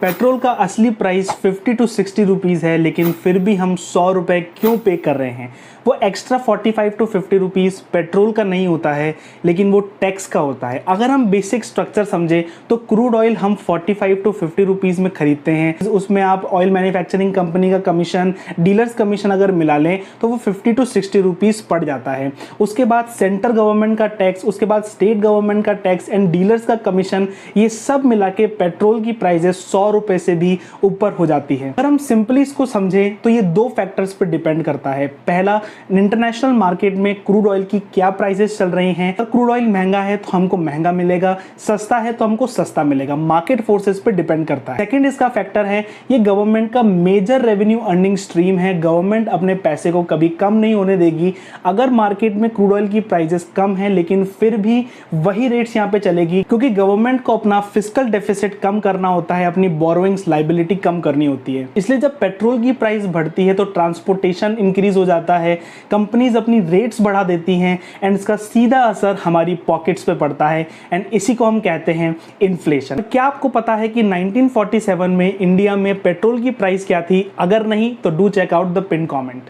Petrol का असली price 50 to 60 rupees है, लेकिन फिर भी हम 100 रुपये क्यों पे कर रहे हैं? वो एक्स्ट्रा 45 to 50 रुपीज़ पेट्रोल का नहीं होता है, लेकिन वो टैक्स का होता है। अगर हम बेसिक स्ट्रक्चर समझे तो क्रूड ऑयल हम 45 to 50 रुपीज़ में खरीदते हैं। उसमें आप ऑयल मैन्युफैक्चरिंग कंपनी का कमीशन, डीलर्स कमीशन अगर मिला लें तो वो 50 to 60 रुपीज़ पड़ जाता है। उसके बाद सेंट्रल गवर्नमेंट का टैक्स, उसके बाद स्टेट गवर्नमेंट का टैक्स एंड डीलर्स का कमीशन, ये सब मिला के पेट्रोल की प्राइसेस 100 रुपये से भी ऊपर हो जाती है। अगर हम सिंपली इसको समझें तो ये दो फैक्टर्स पर डिपेंड करता है। पहला, इंटरनेशनल मार्केट में क्रूड ऑयल की क्या प्राइसेस चल रही हैं। अगर क्रूड ऑयल महंगा है तो हमको महंगा मिलेगा, सस्ता है तो हमको सस्ता मिलेगा। मार्केट फोर्सेस पे डिपेंड करता है। सेकंड इसका फैक्टर है, ये गवर्नमेंट का मेजर रेवेन्यू अर्निंग स्ट्रीम है। गवर्नमेंट अपने पैसे को कभी कम नहीं होने देगी। अगर मार्केट में क्रूड ऑयल की प्राइसेस कम है लेकिन फिर भी वही रेट्स यहाँ पे चलेगी, क्योंकि गवर्नमेंट को अपना फिस्कल डेफिसिट कम करना होता है, अपनी बोरोइंग्स लायबिलिटी कम करनी होती है। इसलिए जब पेट्रोल की प्राइस बढ़ती है तो ट्रांसपोर्टेशन इंक्रीज हो जाता है, कंपनीज अपनी रेट्स बढ़ा देती हैं एंड इसका सीधा असर हमारी पॉकेट्स पे पड़ता है एंड इसी को हम कहते हैं इन्फ्लेशन। क्या आपको पता है कि 1947 में इंडिया में पेट्रोल की प्राइस क्या थी? अगर नहीं तो do check out the pin comment.